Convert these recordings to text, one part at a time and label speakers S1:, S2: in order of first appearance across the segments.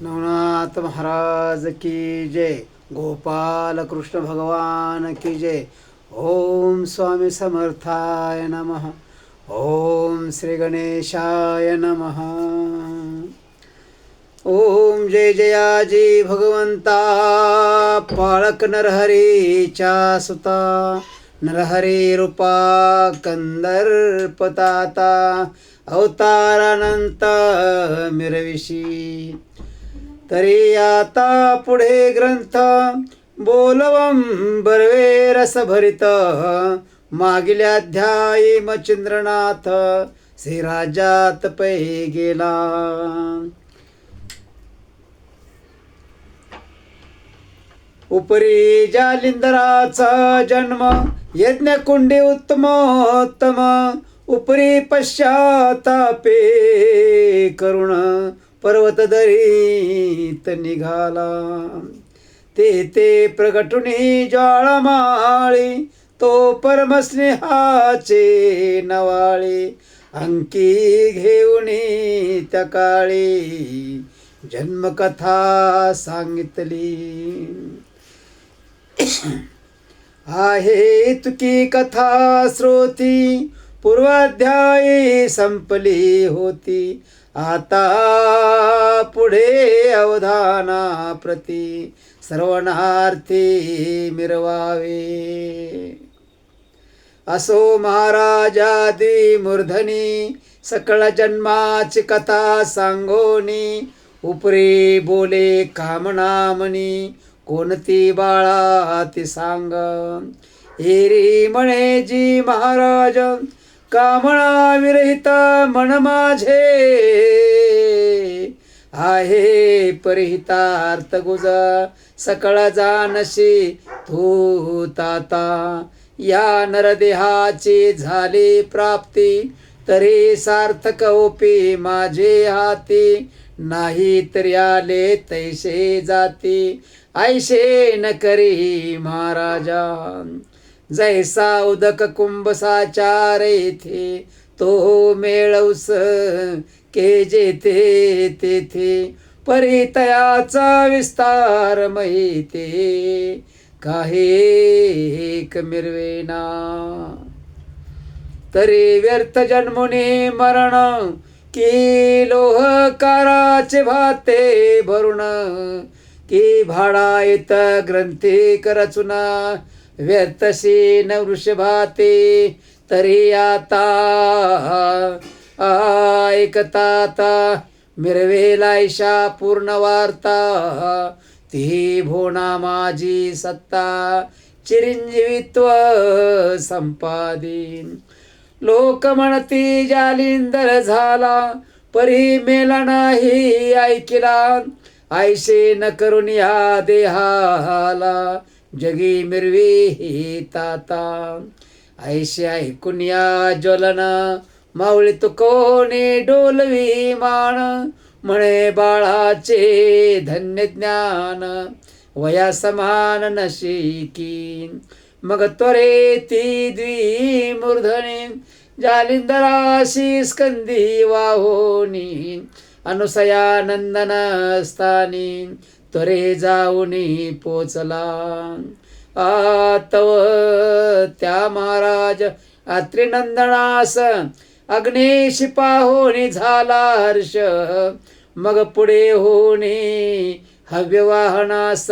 S1: नवनाथ महाराज की जय. गोपाल कृष्ण भगवान की जय. ओम स्वामी समर्थाय नमः. ओम श्री गणेशाय नमः. ओम जय जयाजी भगवंता पाळक नरहरीच्या सुता. नरहरी रूपा कंदर्पताता अवतारानंत मिरविशी. तरी आता पुढे ग्रंथ बोलवं बर्वे रसभरित. मागील अध्यायी मच्छिंद्रनाथ श्रीराजात पै गेला. उपरी जालिंदराचा जन्म यज्ञकुंडी उत्तमोत्तम. उपरी पश्चातापे करुण पर्वत दरीत निघाला. ते प्रगटुनी ज्वाळामाळी तो परमस्नेहाचे नवाळे. अंकी घेऊनी त्या काळी जन्मकथा सांगितली. आहे तुकी कथा श्रोती पूर्वाध्यायी संपली होती. आता पुढे अवधाना प्रती सर्वनार्थी मिरवावे. असो महाराजादी मूर्धनी सकळ जन्माची कथा सांगोनी. उपरी बोले कामनामनी कोणती बाळा ती सांग. एरी म्हणे जी महाराज कामना विरहित मन माझे. आहे परिहितार्थ गुज सकळ जानशी तू ताता. या नरदेहाची झाली प्राप्ती तरी सार्थक ओपी माझे हाती. नाही तरी आले तैसे जाती ऐशे न करी महाराजा. जैसा उदक कुंभ साचार येथे तो मेळवस के जेथे तेथे. परितयाचा विस्तार माहिते काहे एक मिरवेना. तरी व्यर्थ जन्मुनी मरण की लोहकाराचे भाते भरून. की भाडा येत ग्रंथी रचुना व्यर्थशी न वृषभाते. तरी आता ऐकताता मिरवेलायशा पूर्ण वार्ता. ती भोना माझी सत्ता चिरंजीवित्व संपादीन. लोक म्हणती जालिंदर झाला परी मेला नाही ऐकिला. ऐशे न करून या देहाला जगी मिरवी ही ताता. ऐशे ऐकून या ज्वलन मावळी तू कोणी डोलवी मान. म्हणे बाळाचे धन्य ज्ञान वया समान नशिकी. मग त्वरे ती द्विमूर्धनी जालिंदराशी स्कंदी वाहोनी. अनुसयानंदन स्थानी त्वरे जाऊनी पोचला. आतव त्या महाराज अत्रिनंदनास अग्नेशी पाहोनी झाला हर्ष. मग पुढे होनी हव्यवाहनास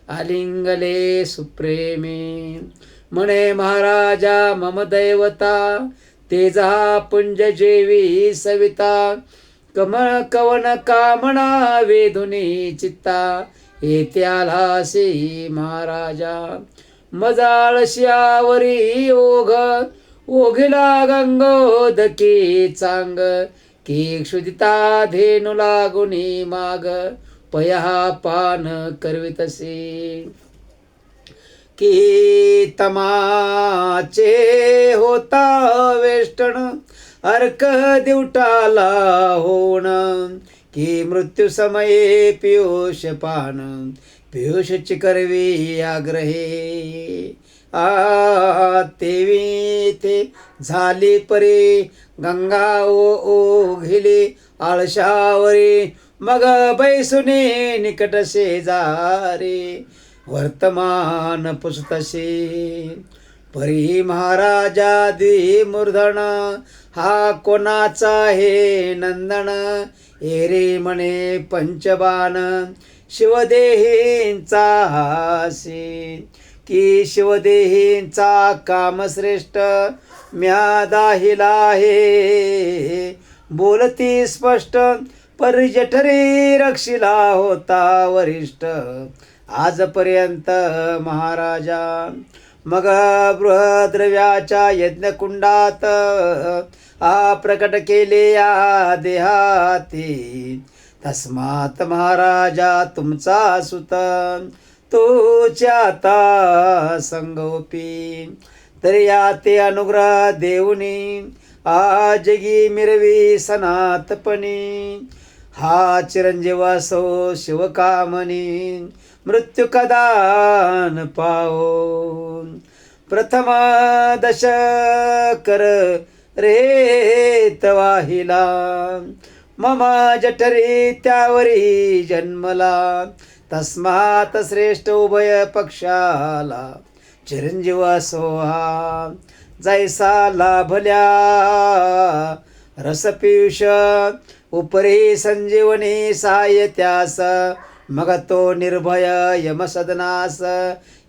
S1: आलिंगले सुप्रेमी. म्हणे महाराजा मम दैवता तेजा पुंज जेवी सविता. कमळ कवन कामना वेधुनी चित्ता. येत्यालासी महाराजा मजाळश्यावरी ओघ. ओघिला गंगोदकी चांग की क्षुदिता धेनु लागुनी माग. पया पान करवितसे की तमाचे होता वेष्टन. अर्क दिवटाला होण की मृत्यू समये पियुष पान. पियुषची करवी आग्रहे. तेवी ते झाली परी गंगा ओघिली आळशावरी मग बैसुनी निकट शेजारी वर्तमान पुसतसे परी महाराजा द्विमूर्धन हा कोणाचा हे नंदन एरे म्हणे पंचबाण शिवदेहींचा हासी की शिवदेहींचा कामश्रेष्ठ म्या दाहिला आहे बोलती स्पष्ट परी जठरी रक्षिला होता वरिष्ठ आजपर्यंत महाराजा मग बृहद्रव्याच्या यज्ञकुंडात प्रकट केले या देहाती तस्मात महाराजा तुमचा सुत तोच्या आता संगोपी तरी या ते अनुग्रह देऊनी आजगी मिरवी सनातपणी हा चिरंजीव असो शिवकामनी मृत्यू कदान पाओ प्रथम दश कर रेत वाहिला मम जठरी त्यावरी जन्मला तस्मात श्रेष्ठ उभय पक्षाला चिरंजीव असो हा जैसा लाभल्या रसपियुष उपरी संजीवनी सहाय्य त्यास मग तो निर्भय यमसदनास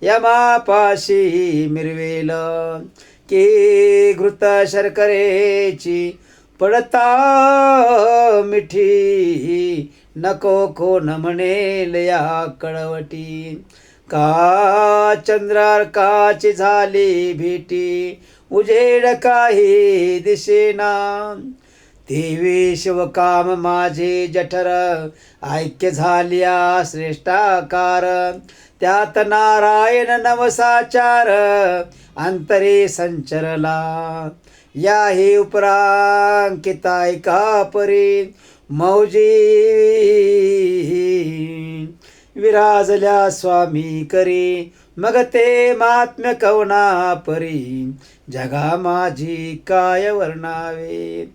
S1: यमापाशी मिरवेल की घृत शर्करेची पडता मिठी नको कोण म्हणेल या कळवटी का चंद्रार्काची झाली भेटी उजेड काही दिसेना देवी शिवकाम माझे जठर ऐक्य झाल्या श्रेष्ठाकार त्यात नारायण नवसाचार अंतरे संचरला याही उपरांकिता ऐका परी मौजी विराजल्या स्वामी करी मग ते महात्म्य कवना परी जगा माझी काय वर्णावे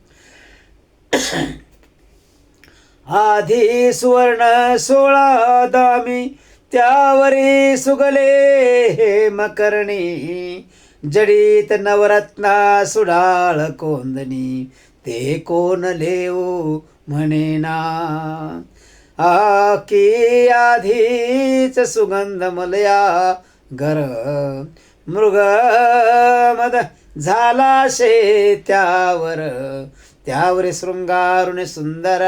S1: आधी सुवर्ण 16 दामी त्यावरी सुगले हे मकरणी जडीत नवरत्ना सुडाळ कोंदणी ते कोण लेऊ म्हणेना की आधीच सुगंध मलया गर मृग मद झाला शे त्यावर शृंगारुण सुंदर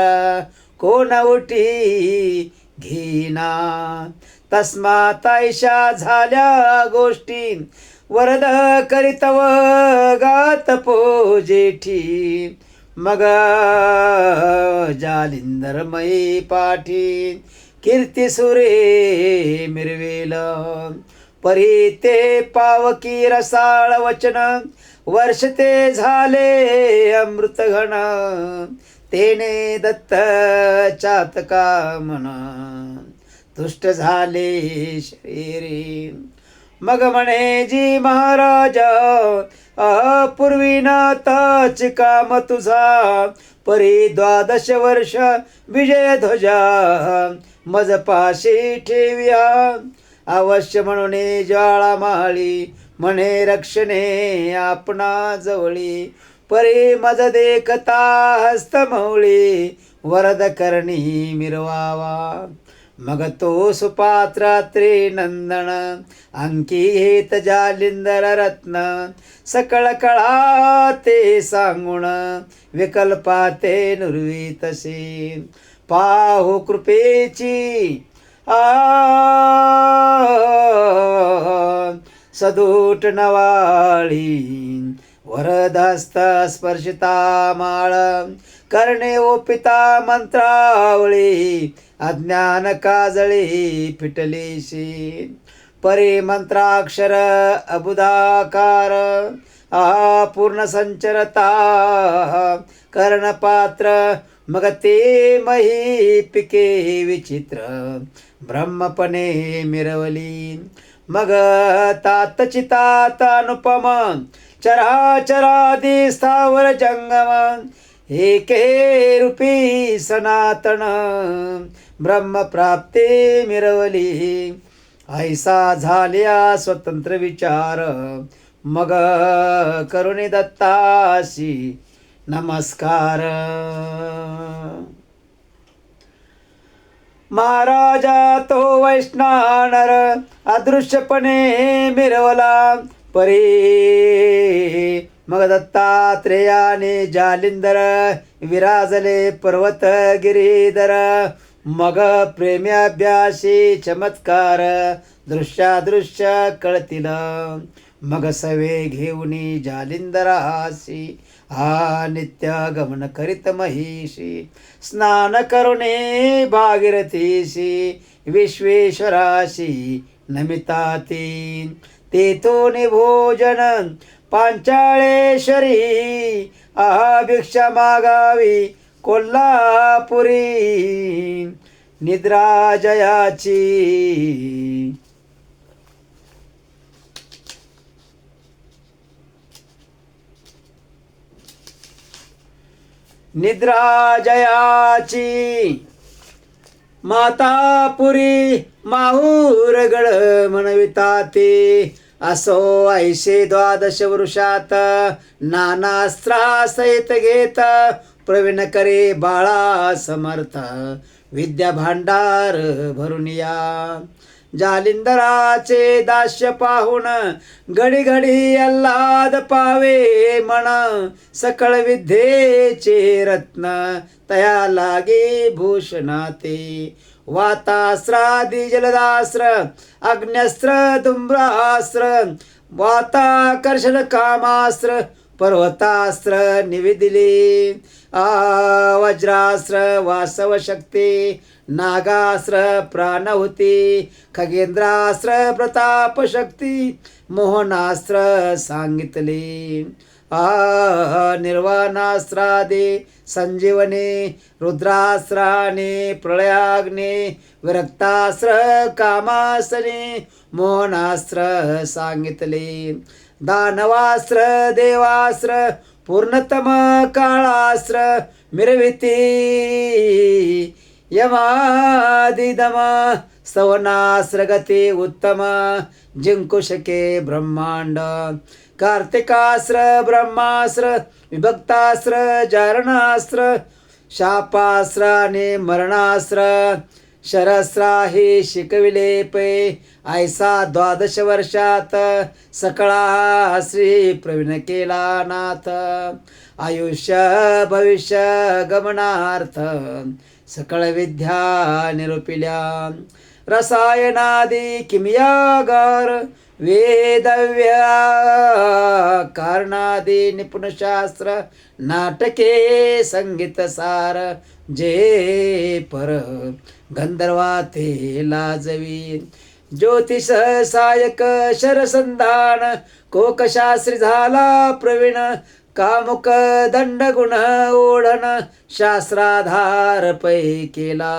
S1: कोण उठी घेना तस्मात ऐशा झाल्या गोष्टी वरद करीतव गात पोजेठी मग जालिंदरमयी पाठी कीर्ती सुरे मिरवेल परी ते पावकी रसाळ वचन वर्ष ते झाले अमृत घन तेने दत्त चातका मन तुष्ट झाले शरीरी मग म्हणे जी महाराजा पूर्वी नाताच काम तुझा परी 12 वर्ष विजय ध्वजा मज पाशी ठेव्या अवश्य म्हणून ज्वाळा माळी म्हणे रक्षणे आपणा जवळी परी मज देखता हस्तमौळी वरद करणी मिरवावा मग तो सुपात्र त्रिनंदन अंकी हेत जालिंदर रत्न सकळ कळा ते सांगुण विकल्पाते नुरवी तसे पाहू कृपेची सदूट नवाळी वरदहस्त स्पर्शिता माळ करणे ओपिता मंत्रावळी अज्ञान काजळी फिटलीशी परी मंत्राक्षर अबुधाकार पूर्ण संचरता कर्णपात्र मग ते मही पिके विचित्र ब्रह्मपणे मिरवली मग तातचितात अनुपम चराचरादी स्थावर जंगम एके रूपी सनातन ब्रह्मप्राप्ती मिरवली. ऐसा झाल्या स्वतंत्र विचार मग करुणी दत्ताशी नमस्कार. महाराजा तो वैष्णव अदृश्यपणे मिरवला परी. मग दत्तात्रेयाने जालिंदर विराजले पर्वत गिरीधर. मग प्रेम्याभ्यासी चमत्कार दृश्यादृश्य कळतील. मग सवे घेऊनी जालिंदरासी हा नित्य गमन करीत महिषी. स्नान करुणे भागीरथीशी विश्वेश्वराशी नमिताती. तेथून भोजन पांचाळेश्वरी भिक्षा मागावी कोल्हापुरी. निद्रा जयाची निद्रा जयाची मातापुरी माहूरगड म्हणविता ते. असो ऐशे द्वादश वृषात नानास्त्रा सहित घेत. प्रवीण करे बाळा समर्थ विद्या भांडार भरून या. जालिंदराचे दास्य पाहून घडी घडी अल्लाद पावे मन. सकळ विद्येचे रत्न तया लागे भूषणाते. वातास्त्रादी जलदास्त्र अग्न्यस्त्र धुम्रास्त्र वाताकर्षण कामास्त्र पर्वतास्त्र निविदिले. वज्रास्त्र वासव शक्ती नागास्त्र प्राणहुती. खगेंद्रास्त्र प्रताप शक्ती मोहनास्त्र सांगितले. निर्वाणास्त्रादे संजीवने रुद्रास्त्राने प्रलयाग्ने. विरक्तास्त्र कामासने मोहनास्त्र सांगितले. दानवास्त्र देवास्त्र पूर्णतम काळास्त्र मिरविती. यमादिदम स्तवनास्त्र गती उत्तम जिंकू शके ब्रह्मांड. कार्तिकास्त्र ब्रह्मास्त्र विभक्तास्त्र जारणास्त्र शापास्त्र आणि मरणास्त्र शरस्त्राही शिकविले पै. ऐसा 12 वर्षात सकळा श्री प्रवीण केला नाथ. आयुष्य भविष्य गमनार्थ सकळ विद्या निरूपिल्या. रसायनादी किमियागार वेदव्य कारणादी निपुणशास्त्र नाटके संगीत सार. जे पर गंधर्वाते लाजवी. ज्योतिष सायक शरसंधान कोकशास्त्री झाला प्रवीण. कामुक दंडगुण ओढण शास्त्राधार पै केला.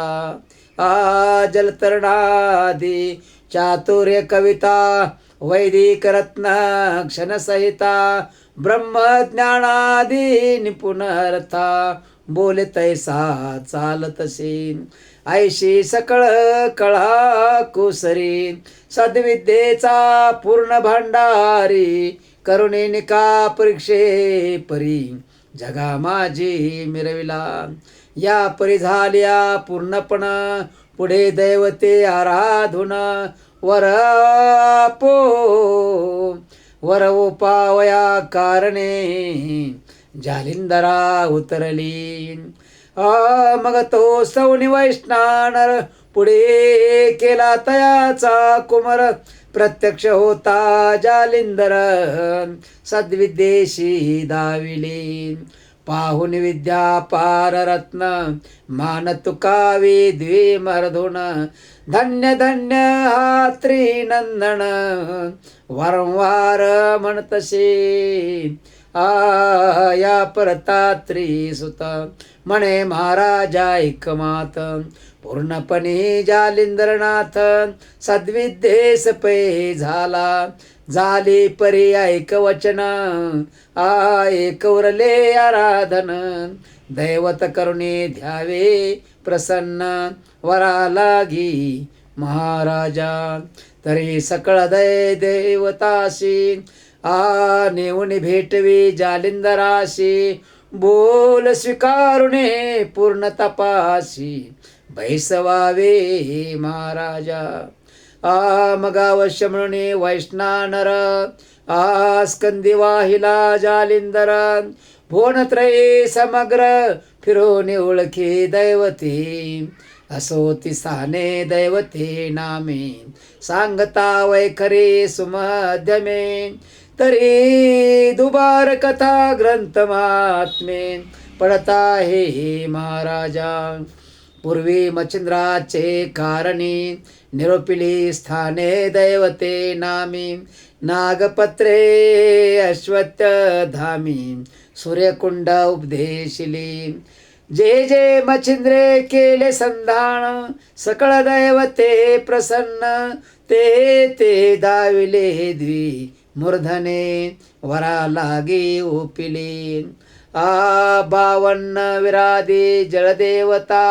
S1: जलतरणादी चातुर्य कविता वैदिक रत्न क्षणसहिता. ब्रह्मज्ञानादी निपुण अर्था बोले तैसा चालतसे. ऐशी सकळ कळा कुसरी सद्विद्येचा पूर्ण भांडारी. करुणेनिका परीक्षे परी जगा माझी मिरविला. या परी झाल्या पूर्णपण पुढे दैवते आराधून. वर उपावया कारणे जालिंदरा उतरली. मग तो सौनी वैष्णव पुढे केला तयाचा कुमर. प्रत्यक्ष होता जालिंदर सद्विद्येशी दाविली. पाहुन विद्या पार रत्न मान तुकावी द्विमर्धुन. धन्य धन्य हा त्रिनंदन वारंवार म्हणतसे. या परतात्री सुत म्हणे महाराजा एकमात पूर्णपणे जालिंदरनाथ सद्विद्येस पै झाला झाली परी ऐकवचन एक उरले आराधन दैवत करुणे ध्यावे प्रसन्न वरा लागी महाराजा तरी सकळ देवताशी नेऊन भेटवी जालिंदराशी बोल स्वीकारुणे पूर्ण तपासी बैसवावे महाराजा मग अवश्य म्हणून वैष्णानर स्कंदी वाहिला जालिंदर भुवनत्रये समग्र फिरून ओळखी दैवती असोती स्थाने दैवते नामे सांगता वैखरे सुमध्यमे तरी दुबार कथा ग्रंथ महात्मे पडता हे महाराजा पूर्वी मच्छिंद्राचे कारणी निरोपिली स्थाने दैवते नामी नागपत्रे अश्वत्थ धामी सूर्यकुंड उपदेशिली जे जे मच्छिंद्रे केले संधान सकळ दैवते प्रसन्न ते ते दाविले द्वी मूर्धने वरा लागी ओपिली 52 विराधी जलदेवता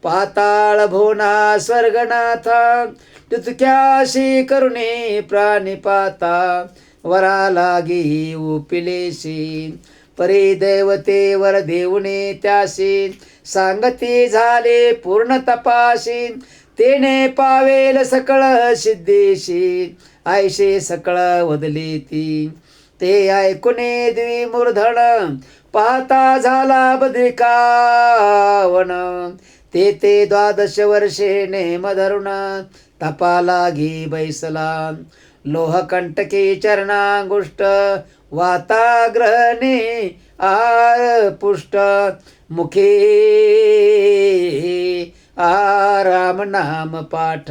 S1: पाताळ भुवना स्वर्गनाथ तुतक्याशी करुणे प्राणिपाता वरा लागी उपिलेशी परी दैवते वर देऊने त्याशी सांगती झाले पूर्ण तपाशी तेने पावेल सकळ सिद्धीशी आयशे सकळ वदली ती ते ऐकुने द्विमूर्धन पाहता झाला बद्रिकावन ते 12 वर्षे नेम धरुण तपा लागी बैसला लोहकंटकी चरणांगुष्ट वाताग्रहणे आर पुष्ट मुखे राम नाम पाठ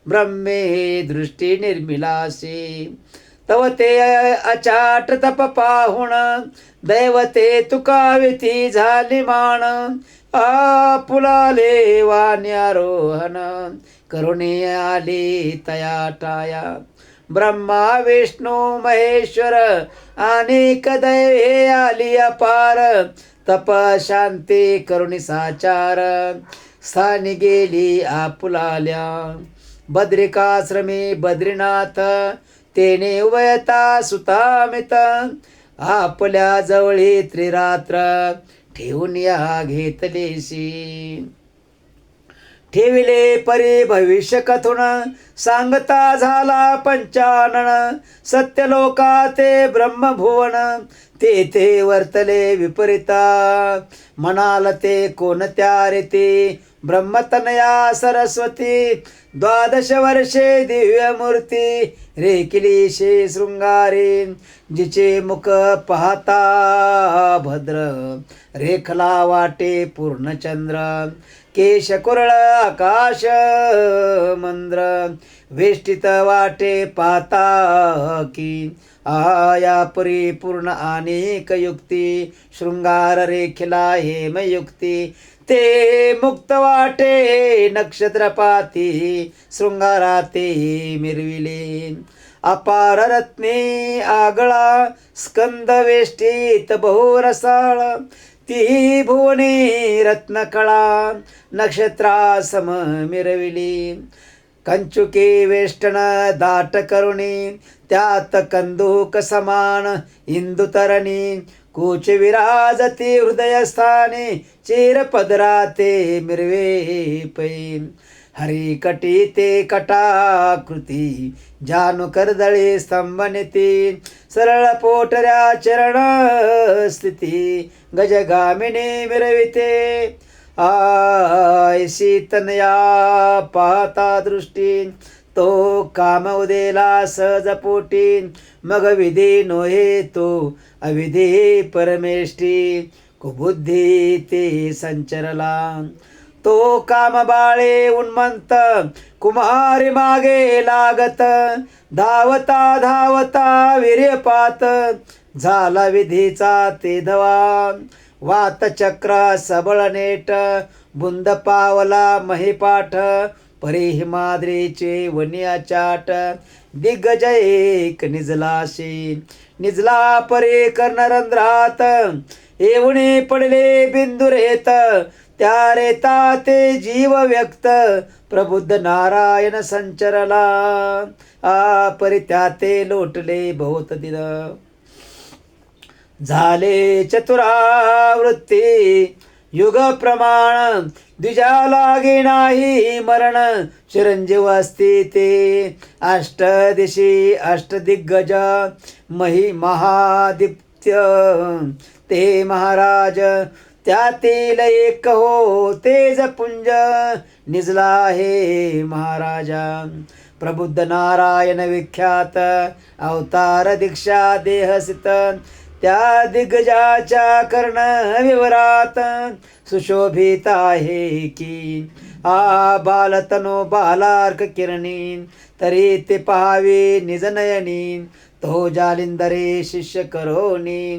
S1: ब्रह्मे दृष्टी निर्मिलासी तव ते अचाट तप पाहुण दैवते तुकाविती झाली मान आपुलाले वाण्यारोहण करुणे आली तया टाया ब्रह्मा विष्णू महेश्वर अनेक दैवे आली अपार तप शांती करुणी साचार स्थानी गेली आपुलाल्या बद्रिकाश्रमी बद्रीनाथ तेने उभयता सुतामित आपल्या जवळी त्रिरात्र ठेवून या घेतलेशी ठेविले परी भविष्य कथुन सांगता झाला पंचानन सत्यलोका ते ब्रह्मभुवन ते वर्तले विपरीता म्हणाल ते कोणत्या रीती ब्रह्मतनया सरस्वती 12 वर्षे दिव्यमूर्ती रेकिलीशे शृंगारी जिचे मुख पाहता भद्र रेखला वाटे पूर्णचंद्र केश कुरळ आकाश मंद्र वेष्टित वाटे पाता की आया परिपूर्ण अनेक युक्ती शृंगार रेखिला हेमयुक्ती ते मुक्त वाटे नक्षत्रपाती शृंगाराते मिरविले अपार रत्ने आगळा स्कंद वेष्टीत बहुरसाळ ती भुवने रत्नकळा नक्षत्रासम मिरविली कंचुके वेष्टन दाट करुणी त्यात कंदूक समान इंदुतरणी कुच विराजती हृदयस्थानी चिरपदराते मिरवे पै हरिकटी ते कटाकृती जानु कर्दळी स्तंभनिती सरळ पोटऱ्या चरण स्थिती गजगामिनी मिरविते आयसी तनया पाहता दृष्टी तो काम उदेला सहज पोटी मग विधी नोहे तो अविधी परमेष्टी कुबुद्धी ते संचरला तो काम बाळे उन्मंत कुमारी मागे लागत धावता धावता वीर्यपात झाला विधीचा ते धवा वात चक्र सबळ नेट बुंद पावला महिपाठ परी हिमाद्रीचे वनिया चाट दिग्गज एक निजलाशी निजला परे कर्णरंध्रात येऊने पडले बिंदुरेत त्या रेता ते जीव व्यक्त प्रबुद्ध नारायण संचरला परी त्या ते लोटले बहुत दिन झाले चतुरावृत्ती युग प्रमाण द्विजा लागे नाही मरण चिरंजीव असती ते अष्टदिशी अष्टदिग्गज महादित्य ते महाराज त्यातील एक हो तेज पुंज निजला हे महाराजा प्रबुद्ध नारायण विख्यात अवतार दीक्षा देहसित त्या दिग्गजाच्या कर्ण विवरात सुशोभित आहे की बालतनो बालार्क किरणी तरी ते पाहावे निजनयनी तो जालिंदरे शिष्य करोनी